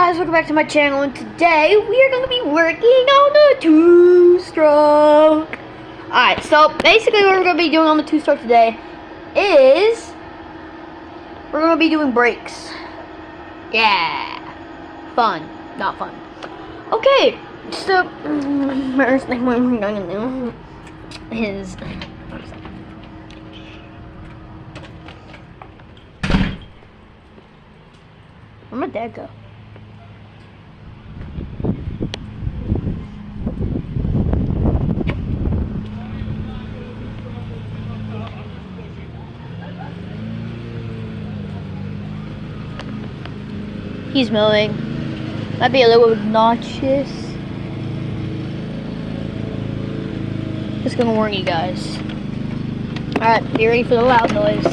guys, welcome back to my channel, and today we are going to be working on the two-stroke. Alright, so basically what we're going to be doing on the two-stroke today is we're going to be doing brakes. Yeah. Fun. Not fun. Okay, so first thing we're going to do is where'd my dad go? He's mowing. Might be a little obnoxious. Just gonna warn you guys. Alright, be ready for the loud noise.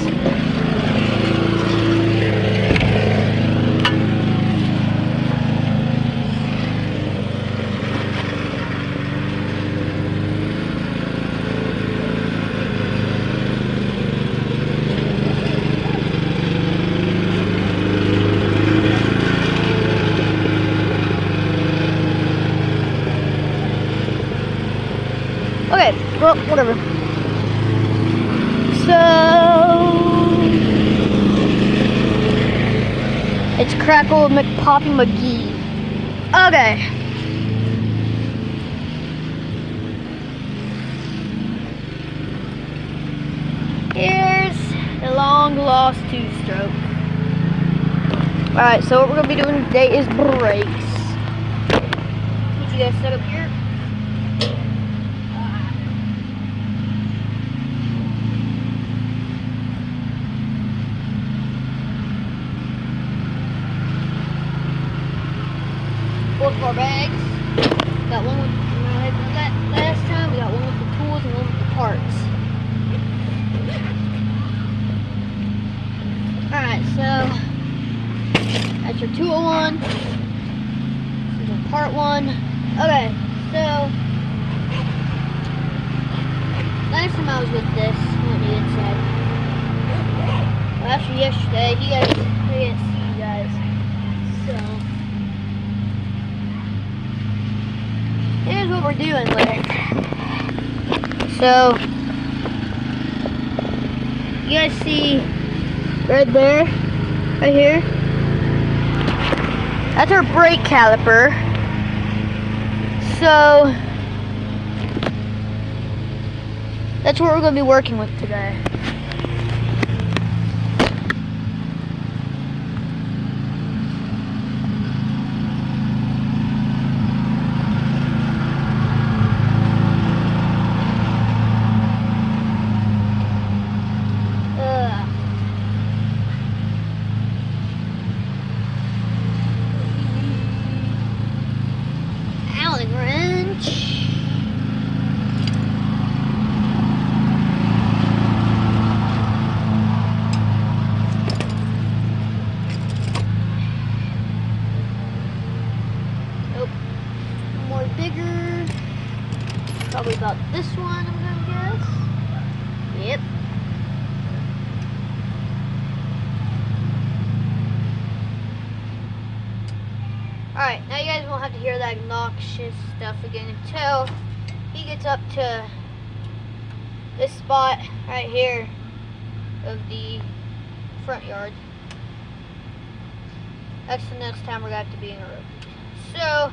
Okay, well, whatever. So it's Crackle McPoppy McGee. Okay. Here's the long lost two-stroke. Alright, so what we're gonna be doing today is brakes. Get you guys set up here. Both of our bags. Got one with last time. We got one with the tools and one with the parts. Alright, so that's your tool one. This is your part one. Okay, so last time I was with this, let me inside. Well, actually yesterday, I didn't see you guys. So here's what we're doing with it. So, you guys see right there, right here? That's our brake caliper. So, that's what we're going to be working with today. Bigger, probably about this one, I'm gonna guess. Yep. Alright, now you guys won't have to hear that obnoxious stuff again until he gets up to this spot right here of the front yard. That's the next time we're gonna have to be in a road. So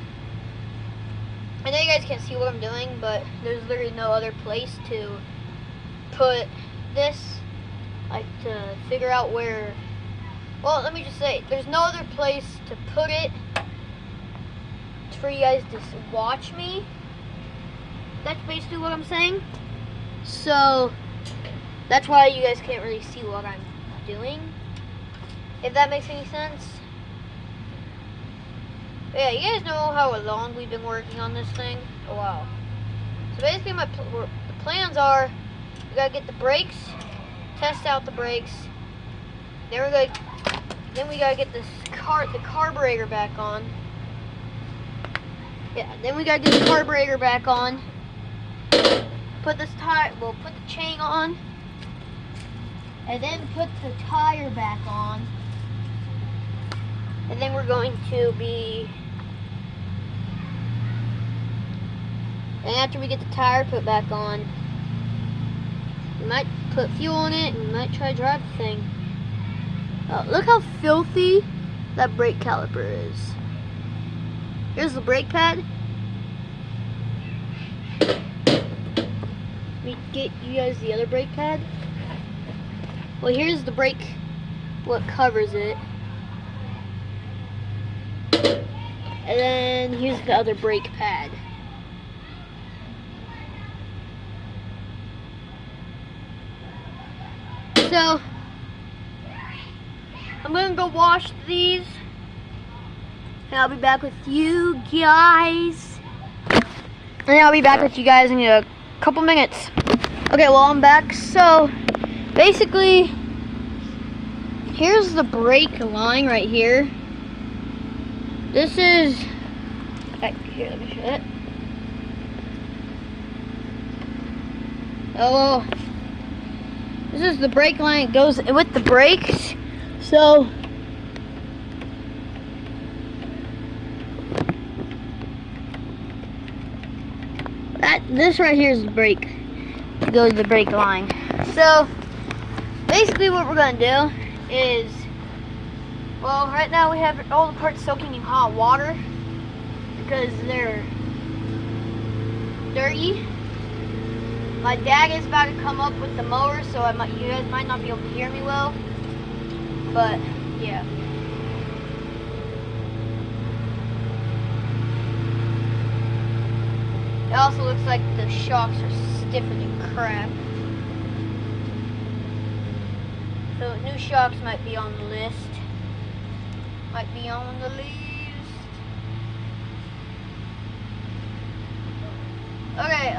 I know you guys can't see what I'm doing, but there's literally no other place to put this, like to figure out where, well, let me just say, there's no other place to put it for you guys to watch me. That's basically what I'm saying. So, that's why you guys can't really see what I'm doing, if that makes any sense. Yeah, you guys know how long we've been working on this thing? Oh, wow. So basically the plans are, we gotta get the brakes, test out the brakes, then we gotta get the carburetor back on. Yeah, then we gotta get the carburetor back on, put the chain on, and then put the tire back on. And then we're going to be, and after we get the tire put back on, we might put fuel in it and we might try to drive the thing. Look how filthy that brake caliper is. Here's the brake pad. Let me get you guys the other brake pad. Well, here's the brake, what covers it. And then here's the other brake pad. So, I'm gonna go wash these, and I'll be back with you guys. And I'll be back with you guys in a couple minutes. Okay, well, I'm back. So, basically, here's the brake line right here. This is, here, let me show it. Oh, this is the brake line. It goes with the brakes. So, this right here is the brake. It goes to the brake line. So, basically what we're going to do is, well, right now we have all the parts soaking in hot water because they're dirty. My dad is about to come up with the mower, so you guys might not be able to hear me well. But, yeah. It also looks like the shocks are stiffer than crap. So new shocks might be on the list. Might be on the list. Okay,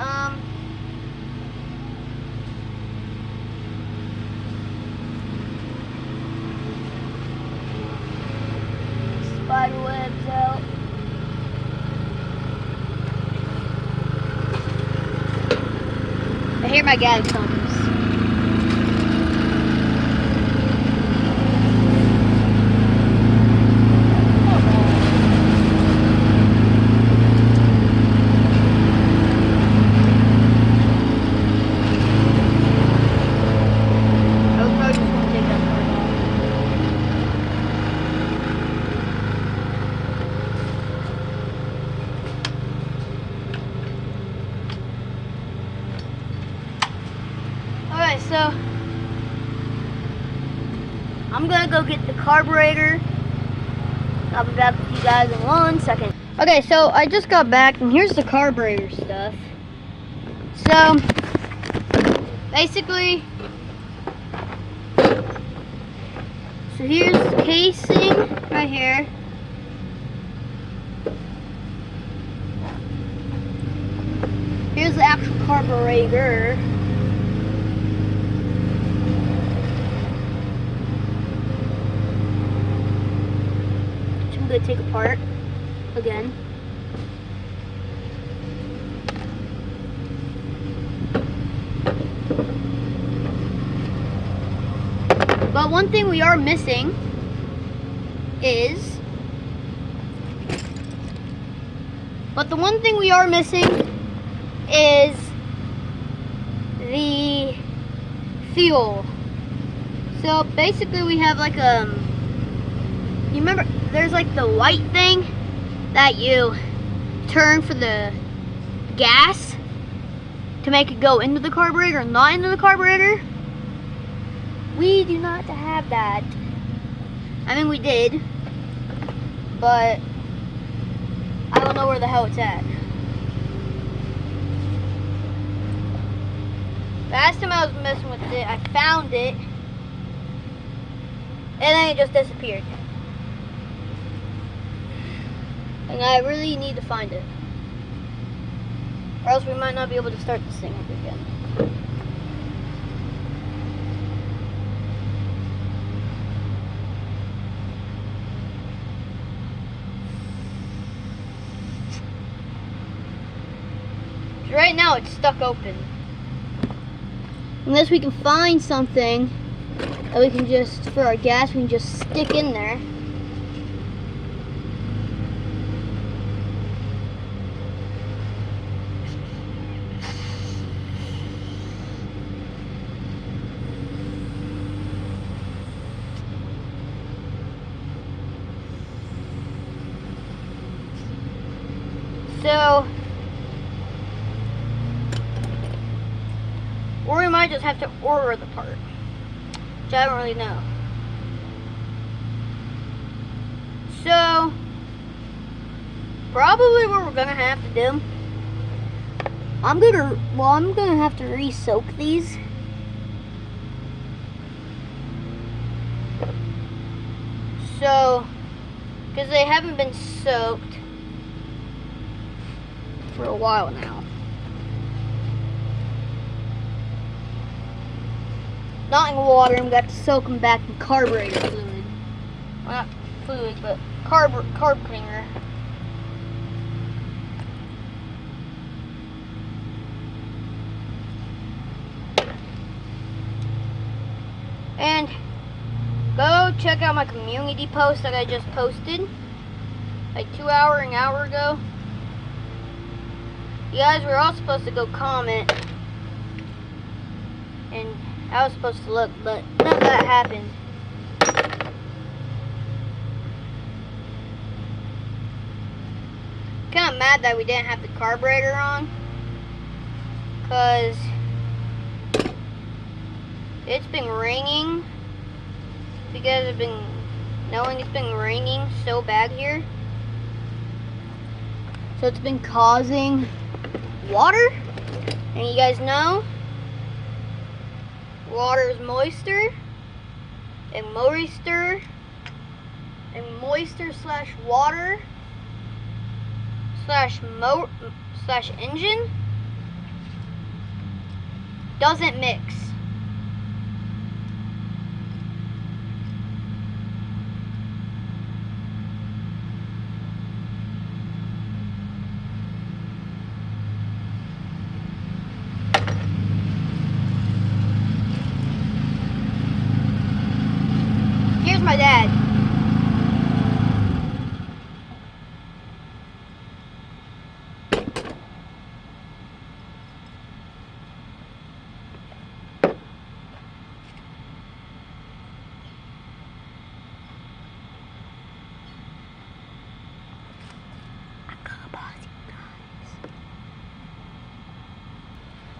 spider webs out. I hear my dad comes. So, I'm gonna go get the carburetor. I'll be back with you guys in 1 second. Okay, so I just got back and here's the carburetor stuff. So, basically, so here's the casing right here. Here's the actual carburetor. Going to take apart again. But one thing we are missing is, the fuel. So basically we have like you remember there's like the white thing that you turn for the gas to make it go into the carburetor or not into the carburetor? We do not have that. I mean, we did, but I don't know where the hell it's at. Last time I was messing with it, I found it, and then it just disappeared. And I really need to find it, or else we might not be able to start this thing up again. Right now it's stuck open. Unless we can find something that we can just, for our gas, we can just stick in there. So, or we might just have to order the part, which I don't really know. So, probably what we're gonna have to do, I'm gonna have to re-soak these. So, because they haven't been soaked for a while now. Not in water, I'm gonna have to soak them back in carburetor fluid. Well, not fluid, but carb cleaner. And go check out my community post that I just posted like an hour ago. You guys were all supposed to go comment, and I was supposed to look, but none of that happened. Kind of mad that we didn't have the carburetor on, because it's been ringing. If you guys have been knowing, it's been raining so bad here. So it's been causing water. And you guys know, water is moisture. And moisture slash water slash engine doesn't mix. Here's my dad.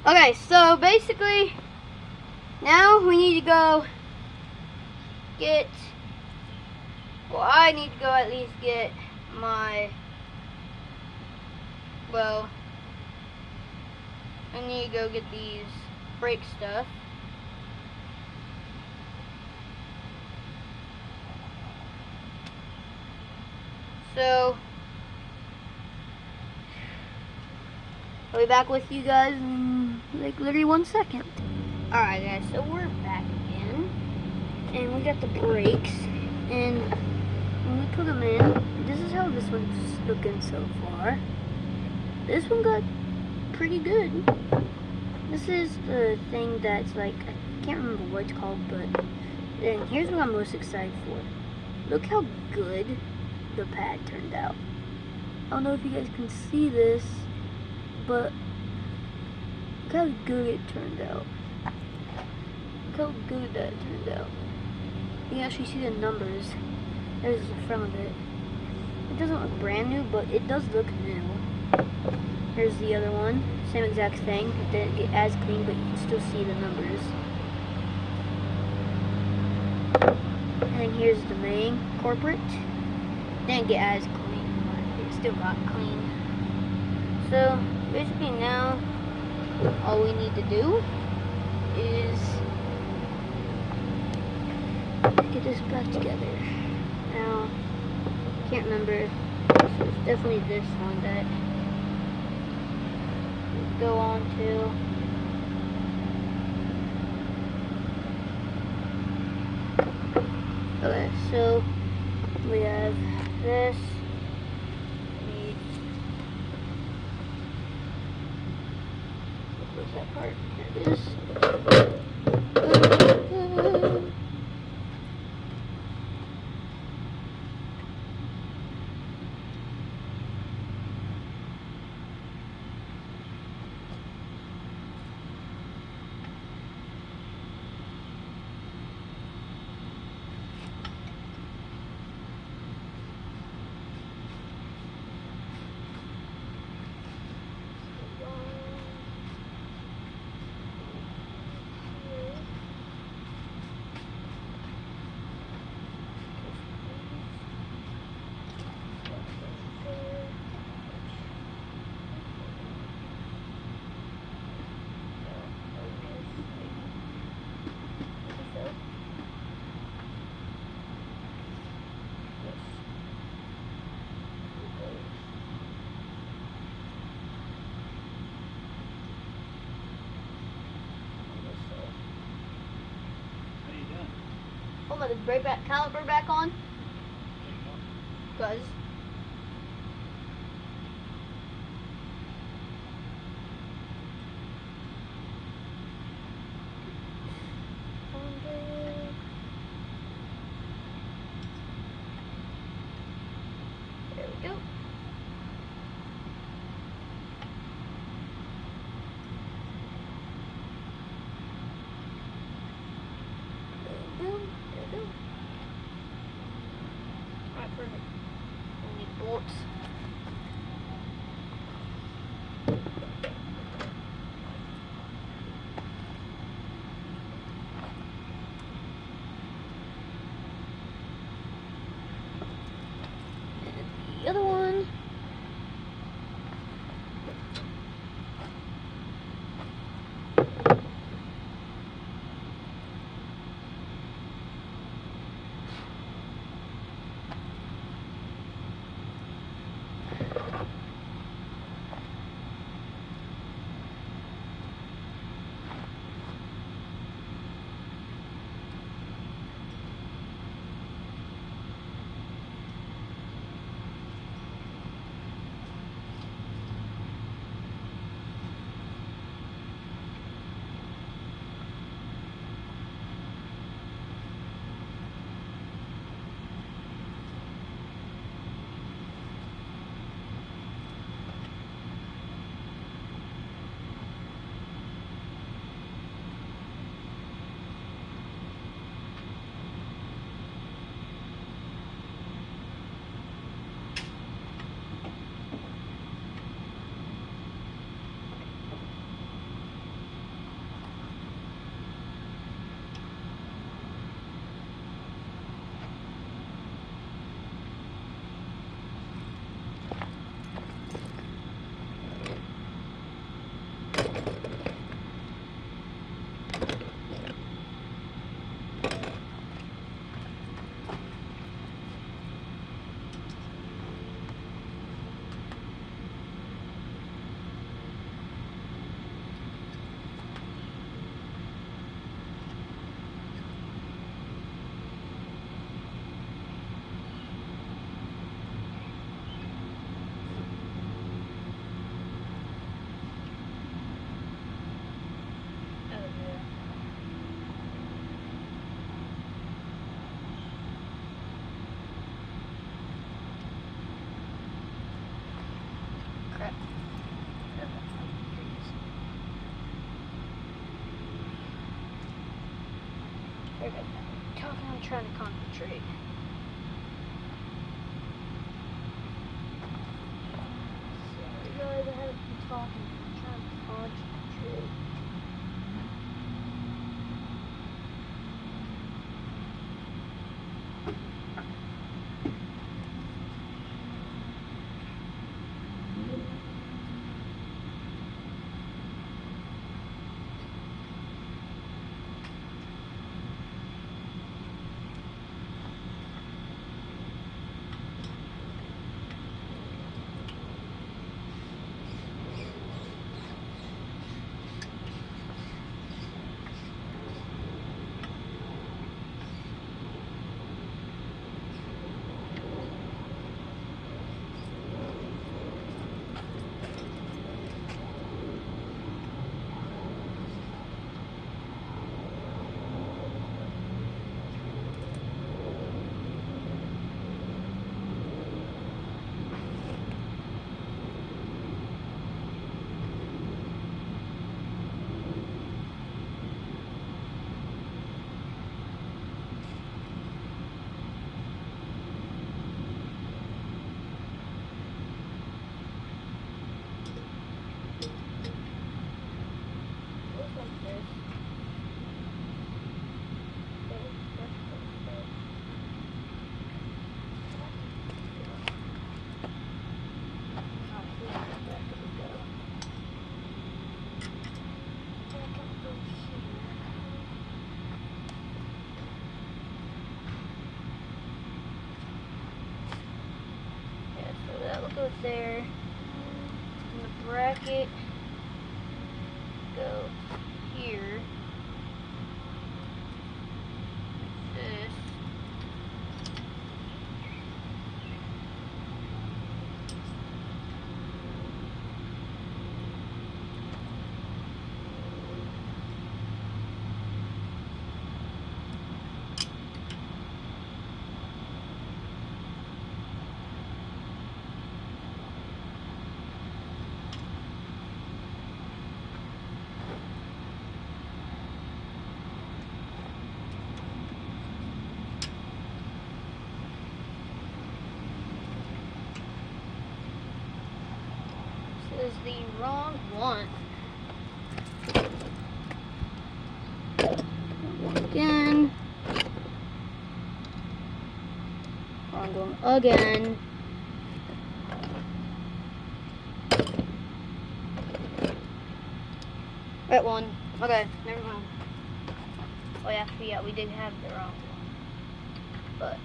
Okay, so basically, now we need to go get, well, I need to go at least get my, well, I need to go get these brake stuff. So, I'll be back with you guys in like literally 1 second. Alright guys, so we're back again. And we got the brakes. And when we put them in, this is how this one's looking so far. This one got pretty good. This is the thing that's like, I can't remember what it's called, but then here's what I'm most excited for. Look how good the pad turned out. I don't know if you guys can see this, but look how good it turned out. Look how good that turned out. You can actually see the numbers. There's the front of it. It doesn't look brand new, but it does look new. Here's the other one. Same exact thing. It didn't get as clean, but you can still see the numbers. And then here's the main corporate. Didn't get as clean, but it still got clean. So basically now all we need to do is get this back together. Now, can't remember, so it's definitely this one that we go on to. Okay, so we have this. What's that part? Here it is. put the brake caliper back on? Because there we go. Alright, perfect. We need bolts. And the other one. Crap. Sorry about that. I'm trying to concentrate. Sorry guys, I haven't been talking. I'm trying to concentrate. Goes there, and the bracket go here, like this. was the wrong one. Again. Wrong one again. Right one. Okay, never mind. Oh yeah, we did have the wrong one. But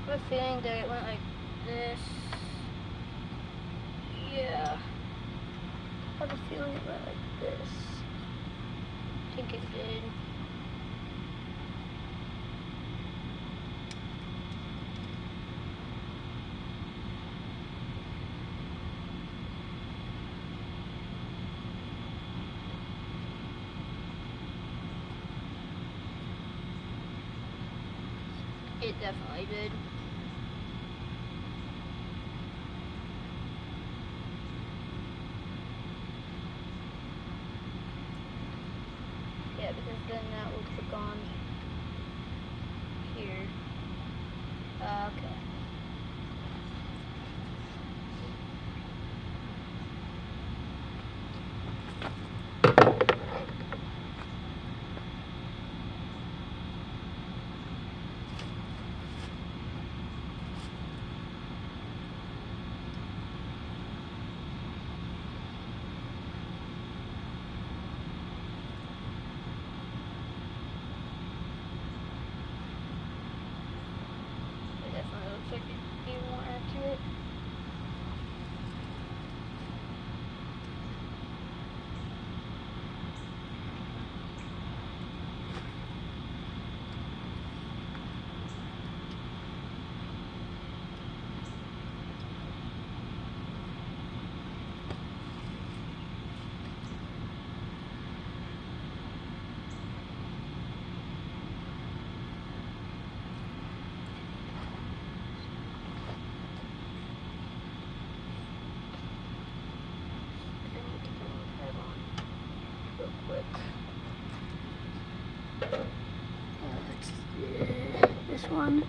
I have a feeling that it went like this. Yeah. I have a feeling it went like this. I think it did. It definitely did. Yeah, because then that will click on here. Okay. It definitely looks like it'd be more accurate. Real quick. This one.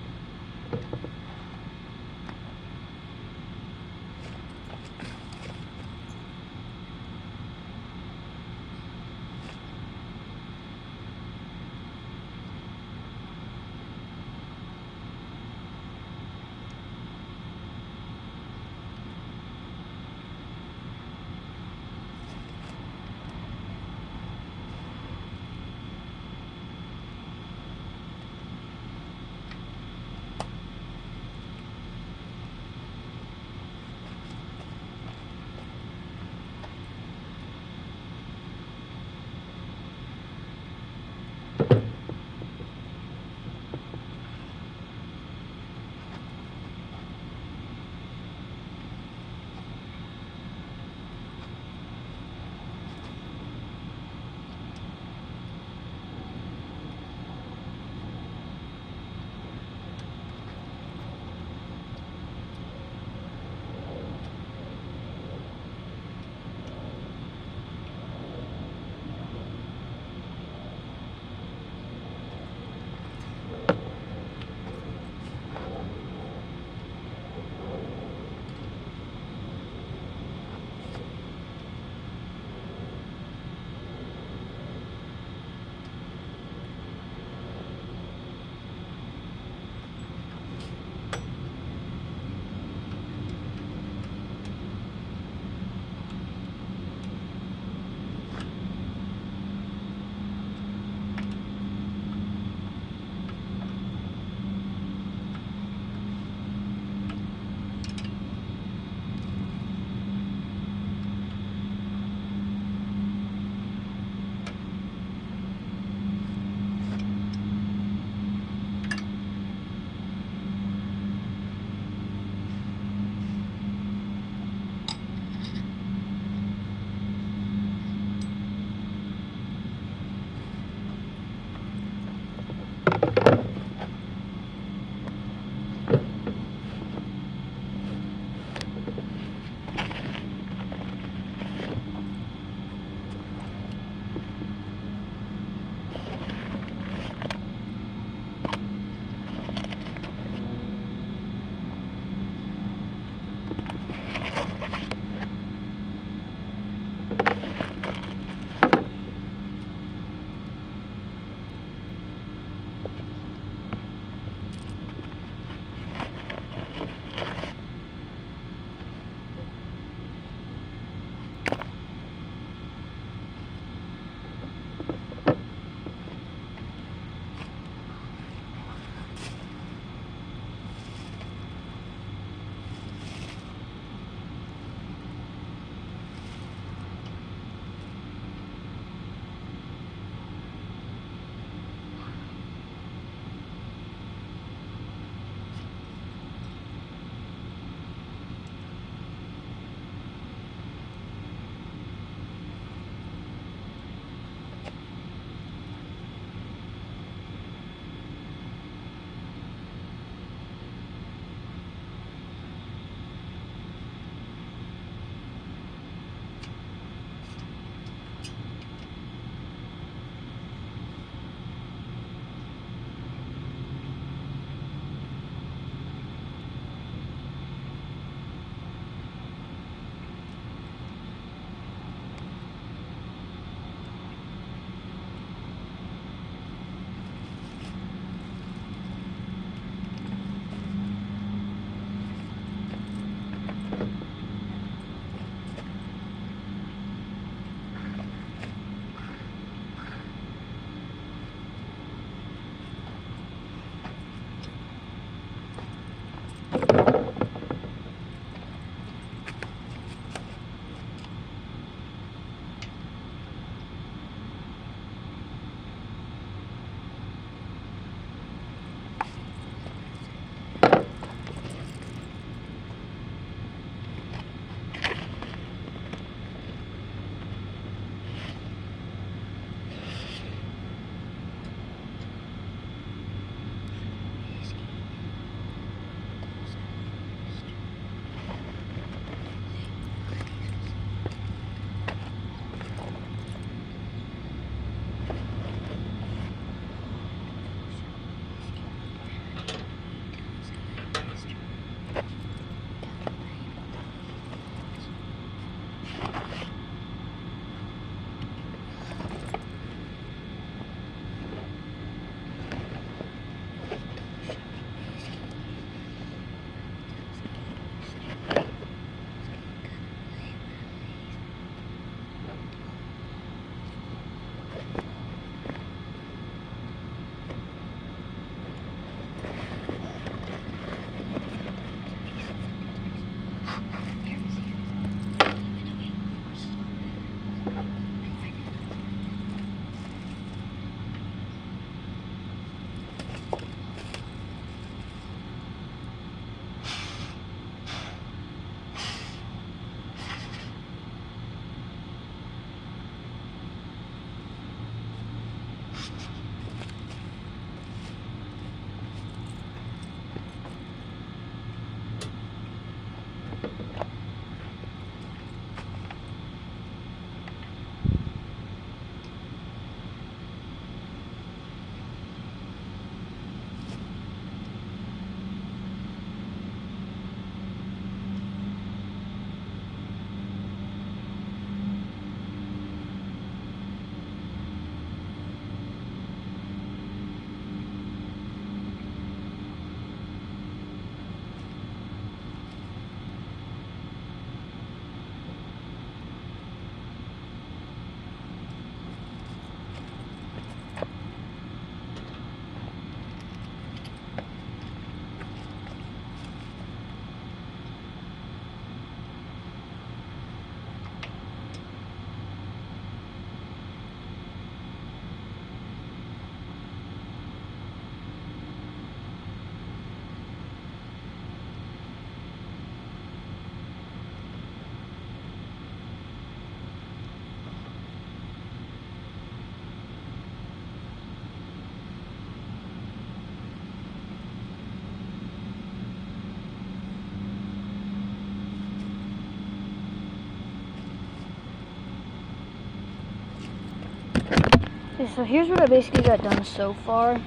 Okay, so here's what I basically got done so far.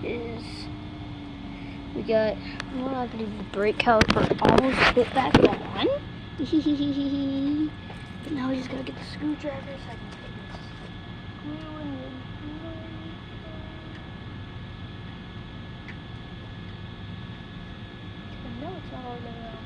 Is we got, well, I believe the brake caliper almost fit back on. But now we just gotta get the screwdriver so I can put this screw in the no, it's not all the way in there.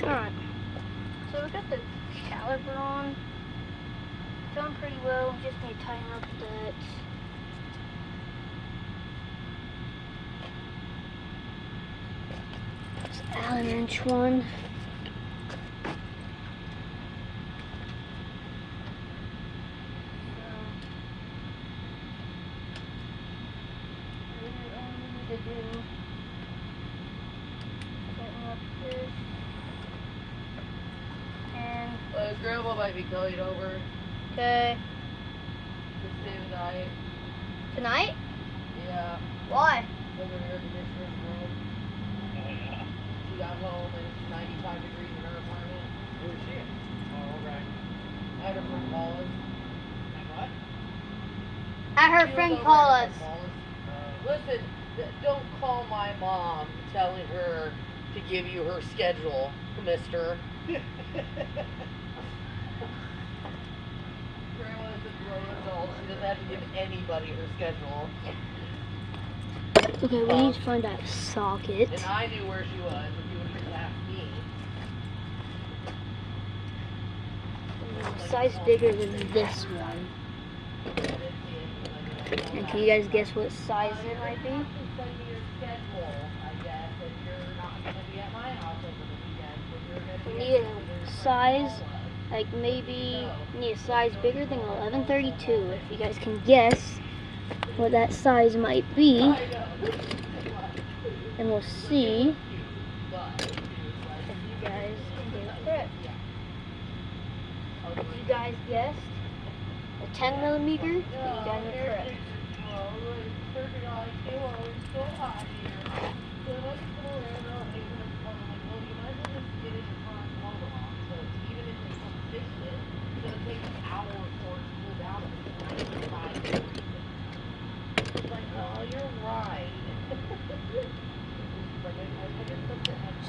Alright, so we got the caliper on. It's on pretty well, just need to tighten up that. This Allen wrench one. Grandma might be coming over Okay. to stay the night. Tonight? Yeah. Why? Because her air conditioner's broke. Oh, yeah. She got home and it's 95 degrees in her apartment. Where is she? Oh, right. I had her friend call us. And what? At her She was friend over Paula's. at her friend Paula's. Listen, don't call my mom telling her to give you her schedule, mister. Grandma's a grown adult. She doesn't have to give anybody her schedule. Okay, we need to find that socket. And I knew where she was if you would have just asked me. Size bigger than this one. And can you guys guess what size it might be? Send me your schedule, I guess, if you're not going to be at my house over the weekend. So We need a size, like maybe, we need a size bigger than 1132. If you guys can guess what that size might be. And we'll see But if you guys can get it correct. If you guys guessed a 10 millimeter, then you guys are correct.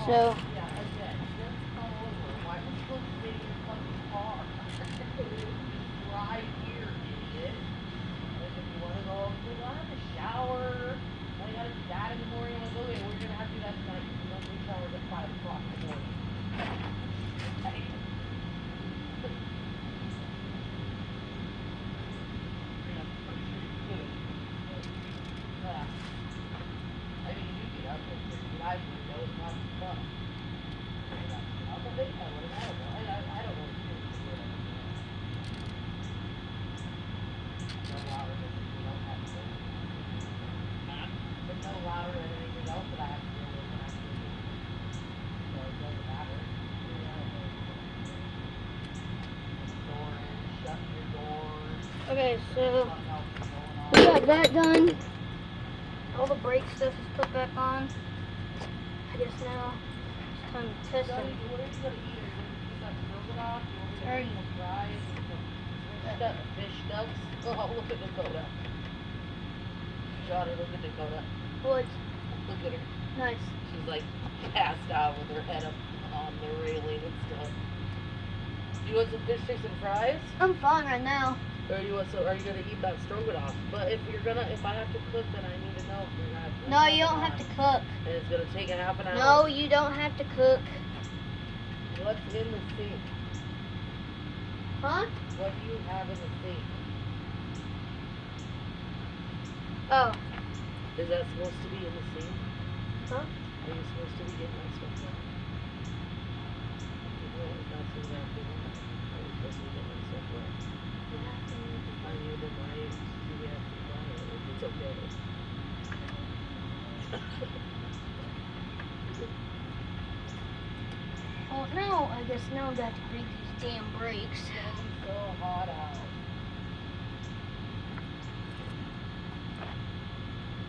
So, right here, idiot. Like if you want to go, we don't have to shower. Well, you gotta do that in the morning. Like, okay, we're gonna have to do that tonight. We don't need showers at 5 o'clock in the morning. Okay. Yeah. I mean, you get up and I know it's not fun. I don't know. I don't know. It's no louder than anything else that I have to deal with when I sleep. So it doesn't matter. Shut your doors. okay, so Something else is going on. we got that done. All the brake stuff is put back on. I guess now it's time to test What are it. you gonna eat? Are you gonna eat that stroganoff? You Sorry. want me to eat fries? Fish nuts? Oh, look at Dakota. Johnny, look at Dakota. What? Look at her. Nice. She's like passed out with her head up on the railing and stuff. Do you want some fish sticks and fries? I'm fine right now. Or you want some, are you gonna eat that stroganoff? But if I have to cook, then I need to know if you're not. No, you don't have to cook. And it's gonna take a half an hour. No, you don't have to cook. What's in the sink? Huh? What do you have in the sink? Oh. Is that supposed to be in the sink? Huh? Are you supposed to be getting that stuff out? No, that's exactly right. Are you supposed to be getting that stuff out? I need the knives. You have to buy it. It's okay. Well, now, I guess now I'm going to have to break these damn brakes. It's so hot out.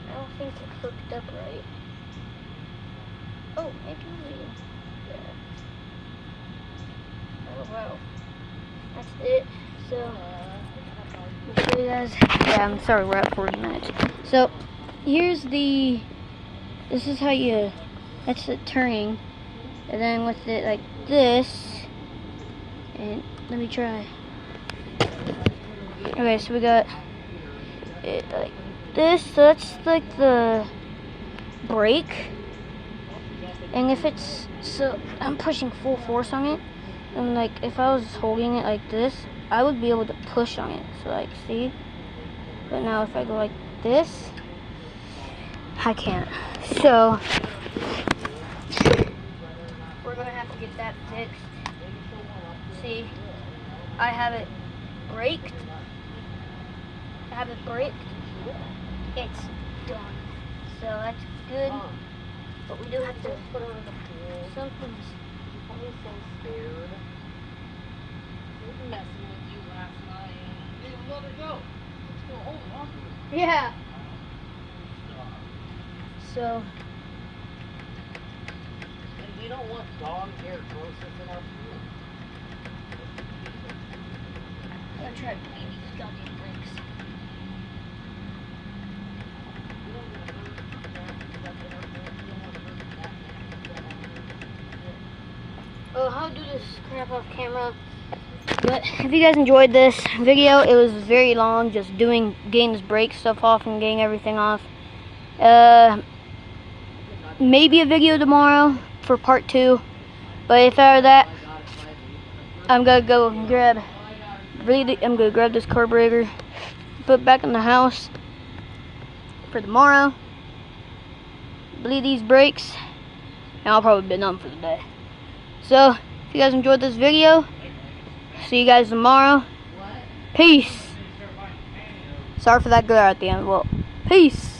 I don't think it's hooked up right. Oh, maybe. Yeah. Oh, wow. That's it. So, I'll show you guys. Yeah, I'm sorry, we're at 40 minutes. So, here's the. This is how you. That's the turning. And then with it like this. And let me try. Okay, so we got it like this. So that's like the brake. And if it's. So, I'm pushing full force on it. And like if I was holding it like this, I would be able to push on it. So like see? But now if I go like this, I can't. So we're gonna have to get that fixed. See, I have it braked. I have it braked. It's done. So that's good. But we do have to put on the something's. I'm so scared. I was messing with you last night. You didn't let her go. It's still holding on to it. Yeah. So And we don't want dog hair grossness in our food. I'm gonna try to clean these goddamn brakes. We don't want to hurt stuff in our food. We don't want to hurt that. Oh, how to do this crap off camera. But if you guys enjoyed this video, it was very long, just getting this brake stuff off and getting everything off. Maybe a video tomorrow for part 2. But if out of that, I'm gonna go grab. I'm gonna grab this carburetor, put it back in the house for tomorrow. Bleed these brakes, and I'll probably be done for the day. So, if you guys enjoyed this video, see you guys tomorrow. Peace. Sorry for that glare at the end. Well, peace.